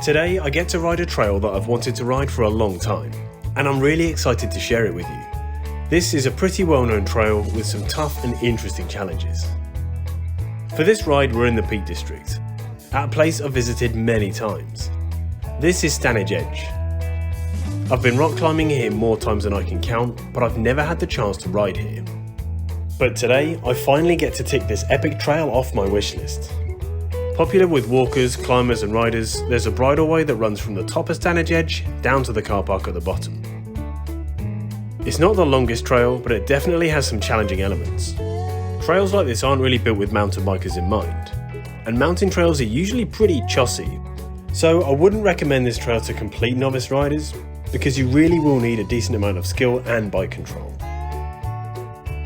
Today I get to ride a trail that I've wanted to ride for a long time, and I'm really excited to share it with you. This is a pretty well-known trail with some tough and interesting challenges. For this ride we're in the Peak District, at a place I've visited many times. This is Stanage Edge. I've been rock climbing here more times than I can count, but I've never had the chance to ride here. But today I finally get to tick this epic trail off my wish list. Popular with walkers, climbers and riders, there's a bridleway that runs from the top of Stanage Edge down to the car park at the bottom. It's not the longest trail, but it definitely has some challenging elements. Trails like this aren't really built with mountain bikers in mind, and mountain trails are usually pretty chossy, so I wouldn't recommend this trail to complete novice riders, because you really will need a decent amount of skill and bike control.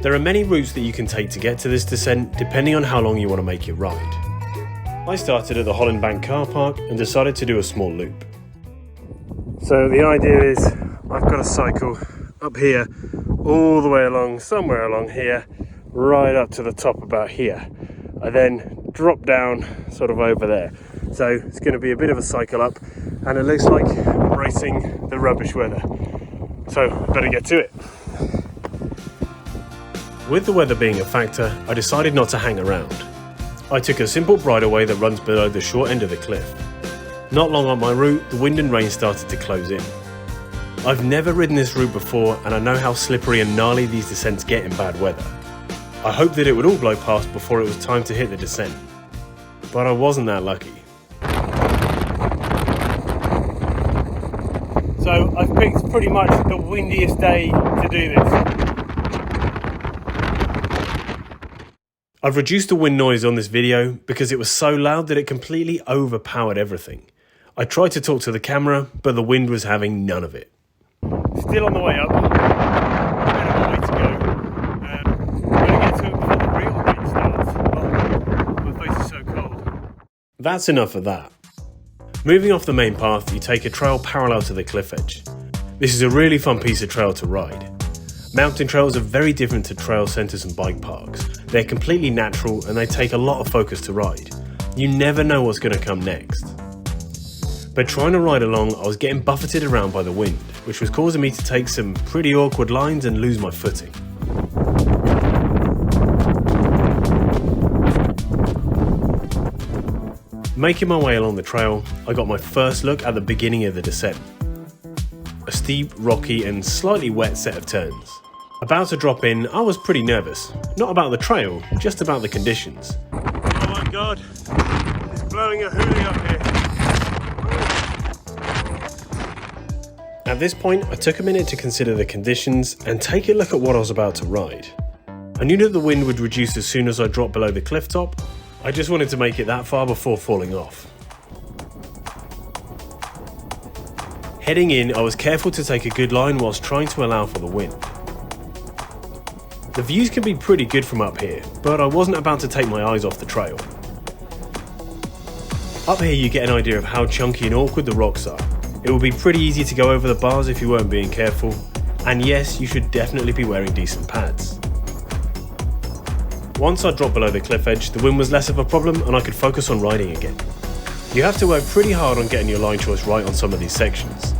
There are many routes that you can take to get to this descent, depending on how long you want to make your ride. I started at the Holland Bank car park and decided to do a small loop. So the idea is I've got to cycle up here all the way along, somewhere along here, right up to the top about here. I then drop down sort of over there. So it's going to be a bit of a cycle up, and it looks like I'm racing the rubbish weather. So I better get to it. With the weather being a factor, I decided not to hang around. I took a simple bridleway that runs below the short end of the cliff. Not long on my route, the wind and rain started to close in. I've never ridden this route before, and I know how slippery and gnarly these descents get in bad weather. I hoped that it would all blow past before it was time to hit the descent. But I wasn't that lucky. So I've picked pretty much the windiest day to do this. I've reduced the wind noise on this video because it was so loud that it completely overpowered everything. I tried to talk to the camera, but the wind was having none of it. Still on the way up. Bit of a way to go. I'm going to get to it before the real rain starts. Oh, my face is so cold. That's enough of that. Moving off the main path, you take a trail parallel to the cliff edge. This is a really fun piece of trail to ride. Mountain trails are very different to trail centres and bike parks. They're completely natural and they take a lot of focus to ride. You never know what's going to come next. But trying to ride along, I was getting buffeted around by the wind, which was causing me to take some pretty awkward lines and lose my footing. Making my way along the trail, I got my first look at the beginning of the descent. A steep, rocky and slightly wet set of turns. About to drop in, I was pretty nervous. Not about the trail, just about the conditions. Oh my god, it's blowing a hoolie up here. At this point, I took a minute to consider the conditions and take a look at what I was about to ride. I knew that the wind would reduce as soon as I dropped below the cliff top. I just wanted to make it that far before falling off. Heading in, I was careful to take a good line whilst trying to allow for the wind. The views can be pretty good from up here, but I wasn't about to take my eyes off the trail. Up here you get an idea of how chunky and awkward the rocks are. It will be pretty easy to go over the bars if you weren't being careful, and yes, you should definitely be wearing decent pads. Once I dropped below the cliff edge, the wind was less of a problem and I could focus on riding again. You have to work pretty hard on getting your line choice right on some of these sections.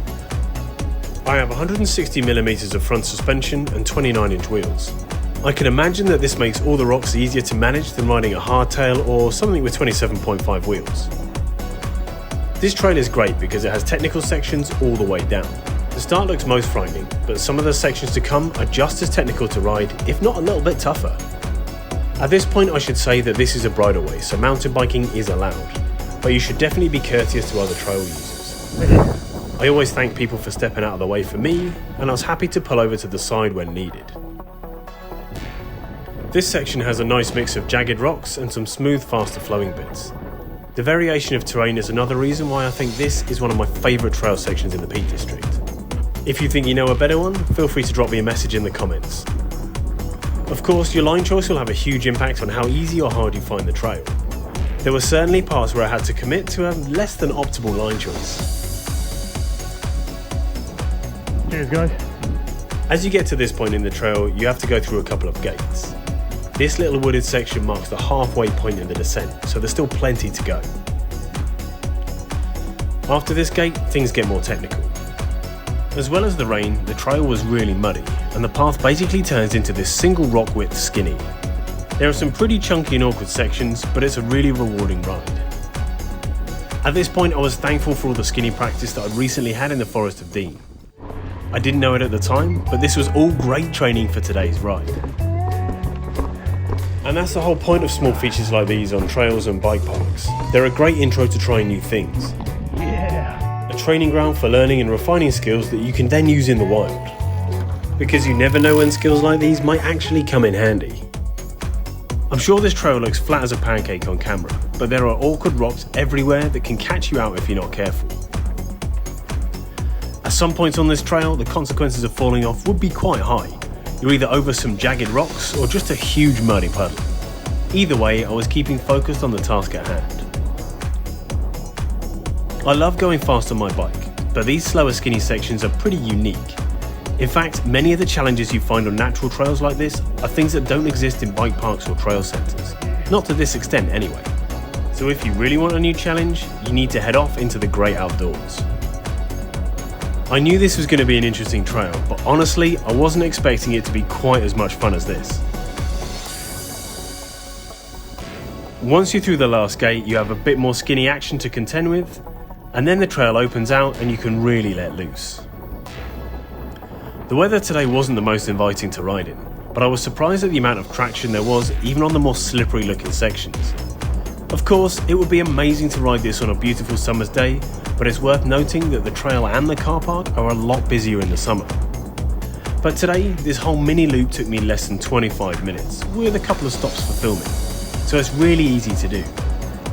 I have 160mm of front suspension and 29-inch wheels. I can imagine that this makes all the rocks easier to manage than riding a hardtail or something with 27.5 wheels. This trail is great because it has technical sections all the way down. The start looks most frightening, but some of the sections to come are just as technical to ride, if not a little bit tougher. At this point I should say that this is a bridleway, so mountain biking is allowed. But you should definitely be courteous to other trail users. I always thank people for stepping out of the way for me, and I was happy to pull over to the side when needed. This section has a nice mix of jagged rocks and some smooth, faster flowing bits. The variation of terrain is another reason why I think this is one of my favourite trail sections in the Peak District. If you think you know a better one, feel free to drop me a message in the comments. Of course, your line choice will have a huge impact on how easy or hard you find the trail. There were certainly parts where I had to commit to a less than optimal line choice. Cheers guys. As you get to this point in the trail, you have to go through a couple of gates. This little wooded section marks the halfway point in the descent, so there's still plenty to go. After this gate, things get more technical. As well as the rain, the trail was really muddy, and the path basically turns into this single rock width skinny. There are some pretty chunky and awkward sections, but it's a really rewarding ride. At this point, I was thankful for all the skinny practice that I'd recently had in the Forest of Dean. I didn't know it at the time, but this was all great training for today's ride. And that's the whole point of small features like these on trails and bike parks. They're a great intro to trying new things. Yeah! A training ground for learning and refining skills that you can then use in the wild. Because you never know when skills like these might actually come in handy. I'm sure this trail looks flat as a pancake on camera, but there are awkward rocks everywhere that can catch you out if you're not careful. At some points on this trail, the consequences of falling off would be quite high. You're either over some jagged rocks or just a huge muddy puddle. Either way, I was keeping focused on the task at hand. I love going fast on my bike, but these slower skinny sections are pretty unique. In fact, many of the challenges you find on natural trails like this are things that don't exist in bike parks or trail centres. Not to this extent anyway. So if you really want a new challenge, you need to head off into the great outdoors. I knew this was going to be an interesting trail, but honestly, I wasn't expecting it to be quite as much fun as this. Once you're through the last gate, you have a bit more skinny action to contend with, and then the trail opens out and you can really let loose. The weather today wasn't the most inviting to ride in, but I was surprised at the amount of traction there was even on the more slippery looking sections. Of course, it would be amazing to ride this on a beautiful summer's day, but it's worth noting that the trail and the car park are a lot busier in the summer. But today, this whole mini loop took me less than 25 minutes, with a couple of stops for filming, so it's really easy to do.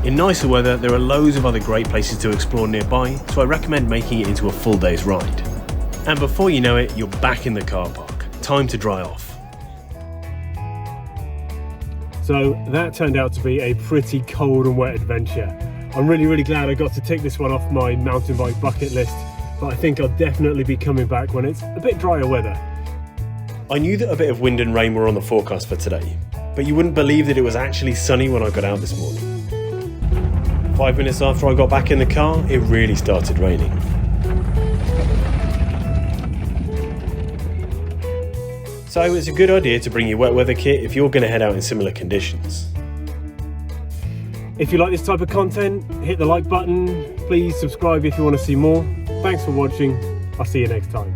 In nicer weather, there are loads of other great places to explore nearby, so I recommend making it into a full day's ride. And before you know it, you're back in the car park. Time to dry off. So that turned out to be a pretty cold and wet adventure. I'm really glad I got to tick this one off my mountain bike bucket list, but I think I'll definitely be coming back when it's a bit drier weather. I knew that a bit of wind and rain were on the forecast for today, but you wouldn't believe that it was actually sunny when I got out this morning. 5 minutes after I got back in the car, it really started raining. So it's a good idea to bring your wet weather kit if you're going to head out in similar conditions. If you like this type of content, hit the like button. Please subscribe if you want to see more. Thanks for watching. I'll see you next time.